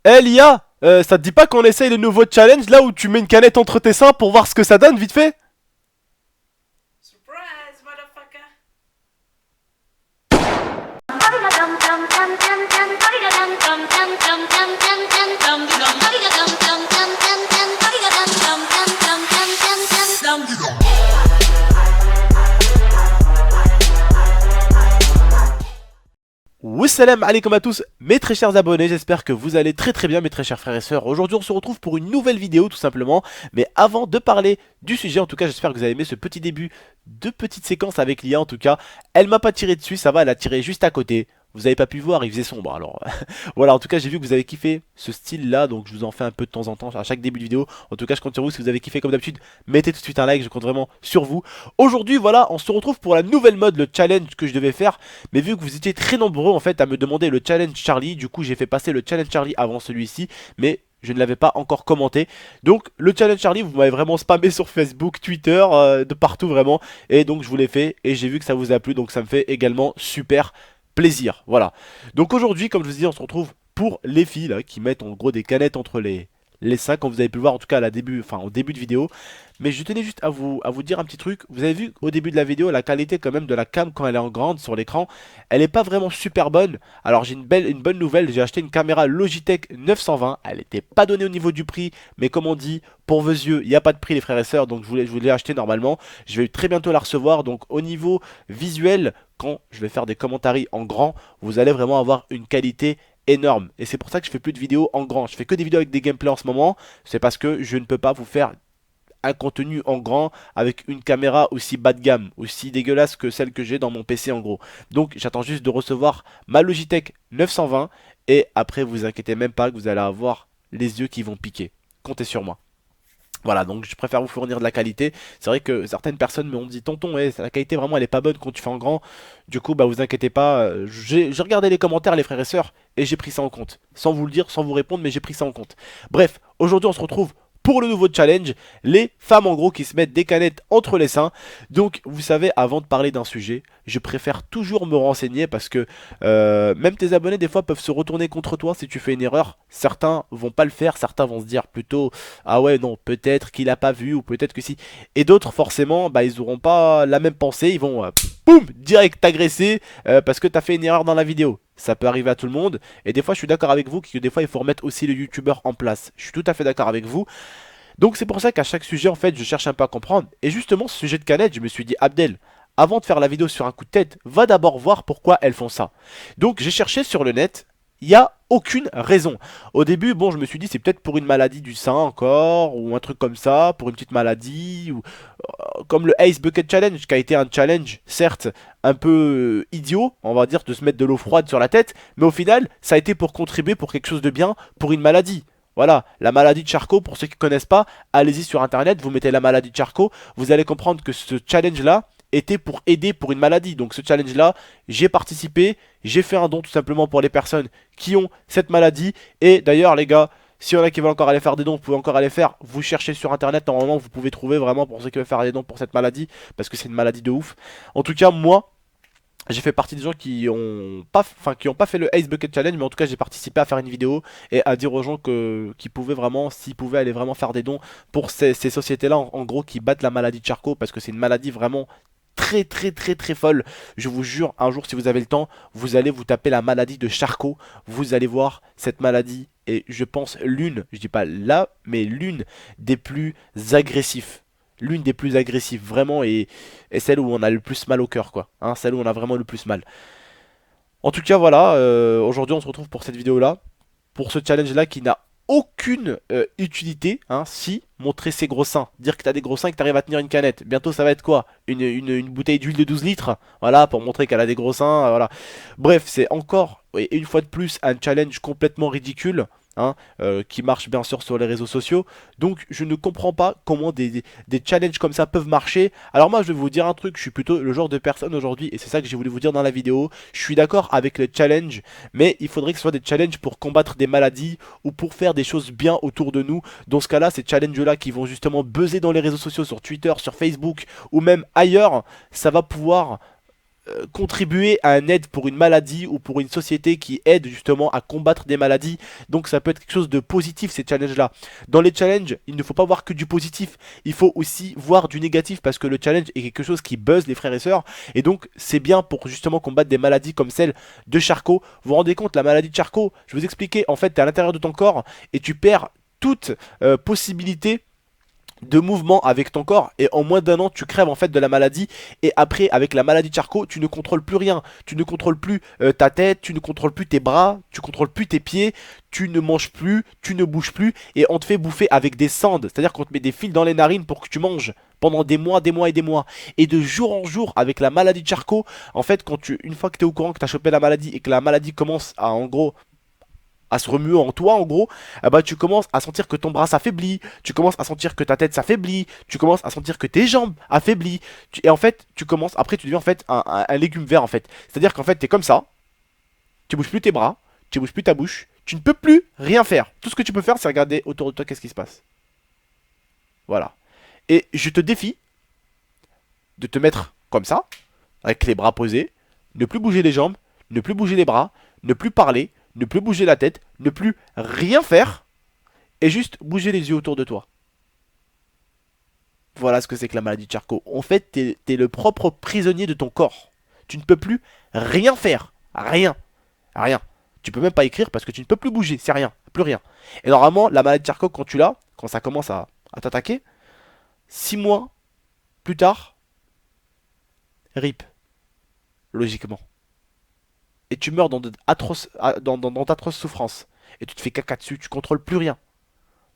Eh Lia, ça te dit pas qu'on essaye le nouveau challenge là où tu mets une canette entre tes seins pour voir ce que ça donne vite fait? Surprise, motherfucker. Wassalam alaikum à tous mes très chers abonnés, j'espère que vous allez très bien mes très chers frères et sœurs. Aujourd'hui on se retrouve pour une nouvelle vidéo tout simplement. Mais avant de parler du sujet, en tout cas j'espère que vous avez aimé ce petit début de petite séquence avec Lia en tout cas. Elle m'a pas tiré dessus, ça va, elle a tiré juste à côté. Vous avez pas pu voir, il faisait sombre alors. Voilà, en tout cas j'ai vu que vous avez kiffé ce style là, donc je vous en fais un peu de temps en temps à chaque début de vidéo. En tout cas je compte sur vous, si vous avez kiffé comme d'habitude, mettez tout de suite un like, je compte vraiment sur vous. Aujourd'hui voilà, on se retrouve pour la nouvelle mode, le challenge que je devais faire. Mais vu que vous étiez très nombreux en fait à me demander le challenge Charlie, du coup j'ai fait passer le challenge Charlie avant celui-ci. Mais je ne l'avais pas encore commenté. Donc le challenge Charlie, vous m'avez vraiment spammé sur Facebook, Twitter, de partout vraiment. Et donc je vous l'ai fait et j'ai vu que ça vous a plu. Donc ça me fait également super plaisir. Voilà. Donc aujourd'hui, comme je vous dis, on se retrouve pour les filles là, qui mettent en gros des canettes entre les seins, comme vous avez pu le voir en tout cas au début de vidéo. Mais je tenais juste à vous dire un petit truc. Vous avez vu au début de la vidéo, la qualité quand même de la cam quand elle est en grande sur l'écran, elle n'est pas vraiment super bonne. Alors j'ai une bonne nouvelle, j'ai acheté une caméra Logitech 920. Elle n'était pas donnée au niveau du prix, mais comme on dit, pour vos yeux, il n'y a pas de prix les frères et sœurs. Donc je l'ai acheté normalement. Je vais très bientôt la recevoir. Donc au niveau visuel, quand je vais faire des commentaires en grand, vous allez vraiment avoir une qualité énorme. Et c'est pour ça que je fais plus de vidéos en grand. Je fais que des vidéos avec des gameplays en ce moment. C'est parce que je ne peux pas vous faire un contenu en grand avec une caméra aussi bas de gamme, aussi dégueulasse que celle que j'ai dans mon PC en gros. Donc j'attends juste de recevoir ma Logitech 920 et après vous inquiétez même pas que vous allez avoir les yeux qui vont piquer. Comptez sur moi. Voilà, donc je préfère vous fournir de la qualité. C'est vrai que certaines personnes m'ont dit tonton, la qualité vraiment elle est pas bonne quand tu fais en grand. Du coup, bah vous inquiétez pas, j'ai regardé les commentaires les frères et sœurs et j'ai pris ça en compte. Sans vous le dire, sans vous répondre, mais j'ai pris ça en compte. Bref, aujourd'hui on se retrouve pour le nouveau challenge, les femmes en gros qui se mettent des canettes entre les seins. Donc vous savez, avant de parler d'un sujet, je préfère toujours me renseigner parce que même tes abonnés des fois peuvent se retourner contre toi si tu fais une erreur. Certains vont pas le faire, certains vont se dire plutôt ah ouais non peut-être qu'il a pas vu ou peut-être que si. Et d'autres forcément bah ils auront pas la même pensée, ils vont boum direct t'agresser parce que t'as fait une erreur dans la vidéo. Ça peut arriver à tout le monde. Et des fois, je suis d'accord avec vous que des fois, il faut remettre aussi le youtubeur en place. Je suis tout à fait d'accord avec vous. Donc, c'est pour ça qu'à chaque sujet, en fait, je cherche un peu à comprendre. Et justement, ce sujet de canette, je me suis dit, Abdel, avant de faire la vidéo sur un coup de tête, va d'abord voir pourquoi elles font ça. Donc, j'ai cherché sur le net. Il n'y a aucune raison. Au début, bon, je me suis dit, c'est peut-être pour une maladie du sein encore, ou un truc comme ça, pour une petite maladie, ou comme le Ice Bucket Challenge, qui a été un challenge, certes, un peu idiot, on va dire, de se mettre de l'eau froide sur la tête, mais au final, ça a été pour contribuer pour quelque chose de bien, pour une maladie. Voilà, la maladie de Charcot, pour ceux qui ne connaissent pas, allez-y sur internet, vous mettez la maladie de Charcot, vous allez comprendre que ce challenge-là était pour aider pour une maladie. Donc ce challenge-là, j'ai participé, j'ai fait un don tout simplement pour les personnes qui ont cette maladie. Et d'ailleurs les gars, s'il y en a qui veulent encore aller faire des dons, vous pouvez encore aller faire. Vous cherchez sur internet, normalement vous pouvez trouver vraiment pour ceux qui veulent faire des dons pour cette maladie, parce que c'est une maladie de ouf. En tout cas, moi, j'ai fait partie des gens qui ont pas fait le Ace Bucket Challenge, mais en tout cas j'ai participé à faire une vidéo et à dire aux gens qu'ils pouvaient vraiment, s'ils pouvaient aller vraiment faire des dons pour ces sociétés-là, en gros, qui battent la maladie de Charcot, parce que c'est une maladie vraiment très folle. Je vous jure, un jour si vous avez le temps, vous allez vous taper la maladie de Charcot, vous allez voir cette maladie et je pense je dis pas là, mais l'une des plus agressives. L'une des plus agressives, vraiment, et celle où on a le plus mal au cœur, quoi. Hein, celle où on a vraiment le plus mal. En tout cas, voilà, aujourd'hui on se retrouve pour cette vidéo-là, pour ce challenge-là qui n'a aucune utilité, hein, si montrer ses gros seins, dire que t'as des gros seins et que t'arrives à tenir une canette. Bientôt ça va être quoi, une bouteille d'huile de 12 litres, voilà, pour montrer qu'elle a des gros seins, voilà. Bref, c'est encore, et une fois de plus, un challenge complètement ridicule. Hein, qui marche bien sûr sur les réseaux sociaux. Donc je ne comprends pas comment des challenges comme ça peuvent marcher. Alors moi je vais vous dire un truc, je suis plutôt le genre de personne aujourd'hui, et c'est ça que j'ai voulu vous dire dans la vidéo. Je suis d'accord avec les challenges, mais il faudrait que ce soit des challenges pour combattre des maladies ou pour faire des choses bien autour de nous. Dans ce cas là, ces challenges là qui vont justement buzzer dans les réseaux sociaux, sur Twitter, sur Facebook ou même ailleurs, ça va pouvoir contribuer à un aide pour une maladie ou pour une société qui aide justement à combattre des maladies. Donc ça peut être quelque chose de positif ces challenges là. Dans les challenges, il ne faut pas voir que du positif, il faut aussi voir du négatif parce que le challenge est quelque chose qui buzz les frères et sœurs. Et donc c'est bien pour justement combattre des maladies comme celle de Charcot. Vous vous rendez compte, la maladie de Charcot, je vous expliquais, en fait tu es à l'intérieur de ton corps et tu perds toute possibilité de mouvement avec ton corps et en moins d'un an tu crèves en fait de la maladie et après avec la maladie de Charcot tu ne contrôles plus rien, tu ne contrôles plus ta tête, tu ne contrôles plus tes bras, tu contrôles plus tes pieds, tu ne manges plus, tu ne bouges plus et on te fait bouffer avec des sandes, c'est-à-dire qu'on te met des fils dans les narines pour que tu manges pendant des mois et des mois et de jour en jour avec la maladie de Charcot en fait une fois que tu es au courant que tu as chopé la maladie et que la maladie commence à en gros à se remuer en toi en gros, bah tu commences à sentir que ton bras s'affaiblit, tu commences à sentir que ta tête s'affaiblit, tu commences à sentir que tes jambes affaiblissent, et en fait tu commences, après tu deviens en fait un légume vert en fait, c'est-à-dire qu'en fait t'es comme ça, tu bouges plus tes bras, tu bouges plus ta bouche, tu ne peux plus rien faire, tout ce que tu peux faire c'est regarder autour de toi qu'est-ce qui se passe, voilà, et je te défie de te mettre comme ça, avec les bras posés, ne plus bouger les jambes, ne plus bouger les bras, ne plus parler, ne plus bouger la tête, ne plus rien faire, et juste bouger les yeux autour de toi. Voilà ce que c'est que la maladie de Charcot. En fait, t'es le propre prisonnier de ton corps. Tu ne peux plus rien faire. Rien. Rien. Tu peux même pas écrire parce que tu ne peux plus bouger. C'est rien. Plus rien. Et normalement, la maladie de Charcot, quand tu l'as, quand ça commence à t'attaquer, 6 mois plus tard, RIP. Logiquement. Et tu meurs dans d'atroces souffrances. Et tu te fais caca dessus, tu contrôles plus rien.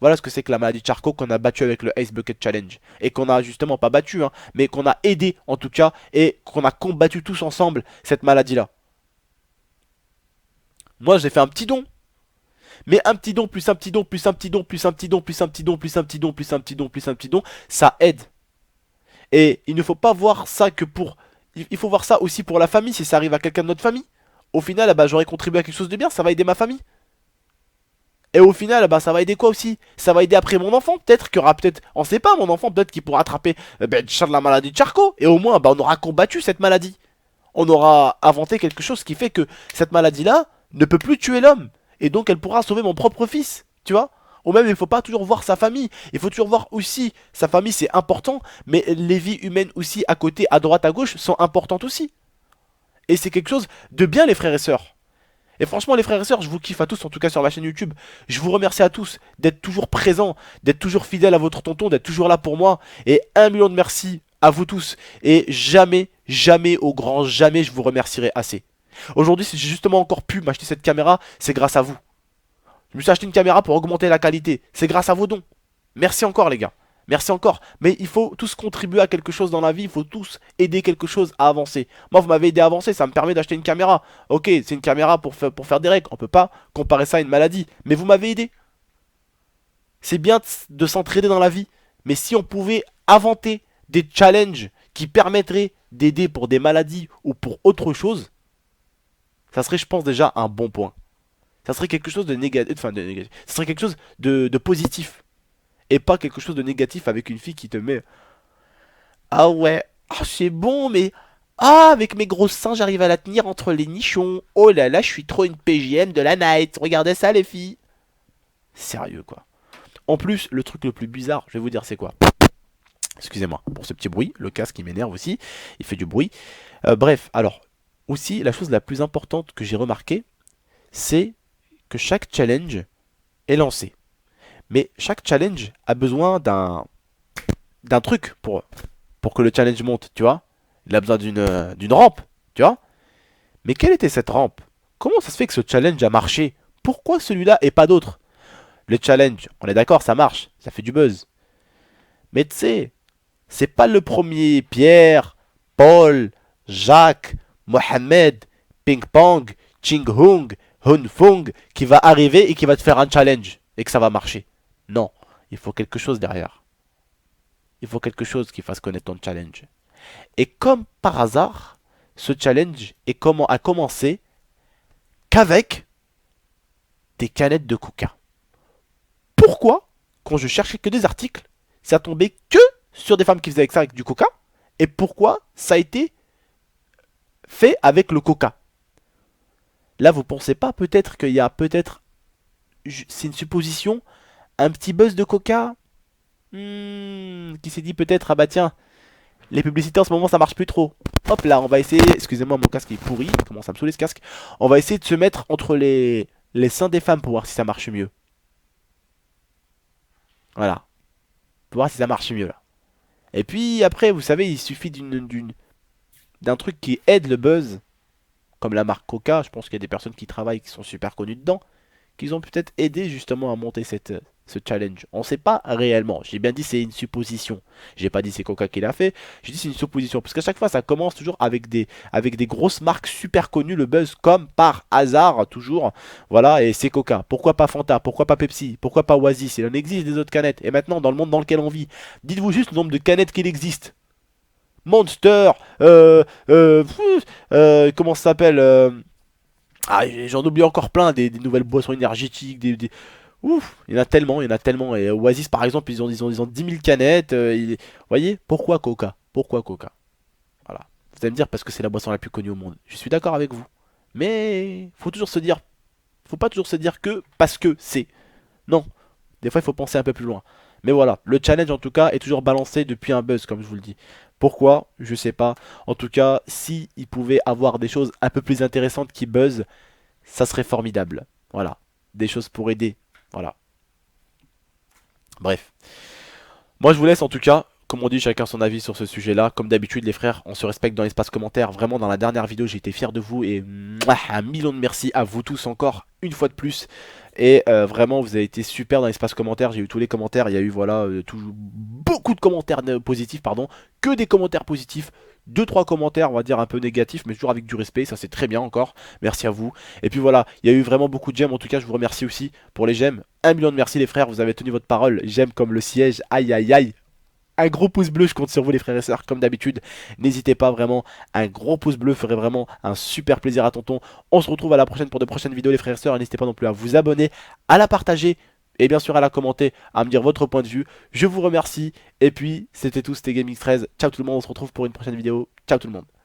Voilà ce que c'est que la maladie de Charcot qu'on a battu avec le Ice Bucket Challenge. Et qu'on a justement pas battu, hein, mais qu'on a aidé en tout cas, et qu'on a combattu tous ensemble cette maladie-là. Moi j'ai fait un petit don. Mais un petit don, plus un petit don, plus un petit don, plus un petit don, plus un petit don, plus un petit don, plus un petit don, plus un petit don, ça aide. Et il ne faut pas voir ça que pour... Il faut voir ça aussi pour la famille, si ça arrive à quelqu'un de notre famille. Au final, bah, j'aurais contribué à quelque chose de bien, ça va aider ma famille. Et au final, bah, ça va aider quoi aussi? Ça va aider après mon enfant, peut-être qu'il y aura peut-être, on sait pas, mon enfant, peut-être qu'il pourra attraper de la maladie de Charcot. Et au moins, bah, on aura combattu cette maladie. On aura inventé quelque chose qui fait que cette maladie-là ne peut plus tuer l'homme. Et donc, elle pourra sauver mon propre fils, tu vois? Ou même, il faut pas toujours voir sa famille. Il faut toujours voir aussi, sa famille, c'est important. Mais les vies humaines aussi, à côté, à droite, à gauche, sont importantes aussi. Et c'est quelque chose de bien, les frères et sœurs. Et franchement les frères et sœurs, je vous kiffe à tous, en tout cas sur ma chaîne YouTube. Je vous remercie à tous d'être toujours présents, d'être toujours fidèles à votre tonton, d'être toujours là pour moi. Et 1 million de merci à vous tous. Et jamais, jamais, au grand jamais, je vous remercierai assez. Aujourd'hui, si j'ai justement encore pu m'acheter cette caméra, c'est grâce à vous. Je me suis acheté une caméra pour augmenter la qualité. C'est grâce à vos dons. Merci encore les gars. Merci encore. Mais il faut tous contribuer à quelque chose dans la vie. Il faut tous aider quelque chose à avancer. Moi, vous m'avez aidé à avancer. Ça me permet d'acheter une caméra. Ok, c'est une caméra pour faire des règles. On peut pas comparer ça à une maladie. Mais vous m'avez aidé. C'est bien de s'entraider dans la vie. Mais si on pouvait inventer des challenges qui permettraient d'aider pour des maladies ou pour autre chose, ça serait, je pense, déjà un bon point. Ça serait quelque chose de négatif. Enfin, de négatif. Ça serait quelque chose de positif. Et pas quelque chose de négatif avec une fille qui te met... Ah ouais, ah c'est bon, mais... Ah, avec mes gros seins, j'arrive à la tenir entre les nichons. Oh là là, je suis trop une PGM de la night. Regardez ça, les filles. Sérieux, quoi. En plus, le truc le plus bizarre, je vais vous dire, c'est quoi? Excusez-moi pour ce petit bruit. Le casque, il m'énerve aussi. Il fait du bruit. Bref, alors, aussi, la chose la plus importante que j'ai remarqué, c'est que chaque challenge est lancé. Mais chaque challenge a besoin d'un truc pour que le challenge monte, tu vois. Il a besoin d'une rampe, tu vois. Mais quelle était cette rampe? Comment ça se fait que ce challenge a marché? Pourquoi celui-là et pas d'autres? Le challenge, on est d'accord, ça marche, ça fait du buzz. Mais tu sais, c'est pas le premier Pierre, Paul, Jacques, Mohamed, Ping Pong, Ching Hung, Hun Fung qui va arriver et qui va te faire un challenge et que ça va marcher. Non, il faut quelque chose derrière. Il faut quelque chose qui fasse connaître ton challenge. Et comme par hasard, ce challenge a commencé qu'avec des canettes de coca. Pourquoi, quand je cherchais que des articles, ça tombait que sur des femmes qui faisaient avec ça avec du coca? Et pourquoi ça a été fait avec le coca. Là, vous pensez pas peut-être qu'il y a peut-être, c'est une supposition, un petit buzz de coca. Qui s'est dit peut-être, ah bah tiens, les publicités en ce moment ça marche plus trop. Hop là, on va essayer, excusez-moi mon casque est pourri, il commence à me saouler ce casque. On va essayer de se mettre entre les seins des femmes pour voir si ça marche mieux. Voilà, pour voir si ça marche mieux là. Et puis après, vous savez, il suffit d'un truc qui aide le buzz, comme la marque Coca, je pense qu'il y a des personnes qui travaillent qui sont super connues dedans, qu'ils ont peut-être aidé justement à monter ce challenge. On ne sait pas réellement. J'ai bien dit c'est une supposition. J'ai pas dit c'est Coca qui l'a fait. J'ai dit c'est une supposition. Parce qu'à chaque fois ça commence toujours avec des grosses marques super connues, le buzz comme par hasard toujours. Voilà, et c'est Coca. Pourquoi pas Fanta? Pourquoi pas Pepsi? Pourquoi pas Oasis? Il en existe des autres canettes. Et maintenant dans le monde dans lequel on vit, dites-vous juste le nombre de canettes qu'il existe. Monster, comment ça s'appelle j'en oublie encore plein, des nouvelles boissons énergétiques, ouf, il y en a tellement. Et Oasis, par exemple, ils ont 10 000 canettes. Vous voyez, pourquoi Coca? Pourquoi Coca? Voilà. Vous allez me dire parce que c'est la boisson la plus connue au monde. Je suis d'accord avec vous. Mais faut pas toujours se dire que parce que c'est. Non. Des fois, il faut penser un peu plus loin. Mais voilà, le challenge en tout cas est toujours balancé depuis un buzz, comme je vous le dis. Pourquoi? Je sais pas. En tout cas, si il pouvait avoir des choses un peu plus intéressantes qui buzzent, ça serait formidable. Voilà. Des choses pour aider. Voilà. Bref. Moi je vous laisse en tout cas. Comme on dit, chacun son avis sur ce sujet-là. Comme d'habitude, les frères, on se respecte dans l'espace commentaire. Vraiment, dans la dernière vidéo, j'ai été fier de vous. Et un million de merci à vous tous encore, une fois de plus. Et vraiment, vous avez été super dans l'espace commentaire. J'ai eu tous les commentaires. Il y a eu, voilà, beaucoup de commentaires positifs, pardon. Que des commentaires positifs. Deux trois commentaires, on va dire, un peu négatifs, mais toujours avec du respect. Ça, c'est très bien encore. Merci à vous. Et puis voilà, il y a eu vraiment beaucoup de j'aime. En tout cas, je vous remercie aussi pour les j'aime. Un million de merci, les frères. Vous avez tenu votre parole. J'aime comme le siège. Aïe, aïe, aïe. Un gros pouce bleu, je compte sur vous les frères et sœurs, comme d'habitude. N'hésitez pas vraiment, un gros pouce bleu ferait vraiment un super plaisir à tonton. On se retrouve à la prochaine pour de prochaines vidéos les frères et sœurs. N'hésitez pas non plus à vous abonner, à la partager et bien sûr à la commenter, à me dire votre point de vue. Je vous remercie et puis c'était tout, c'était Gaming 13. Ciao tout le monde, on se retrouve pour une prochaine vidéo. Ciao tout le monde.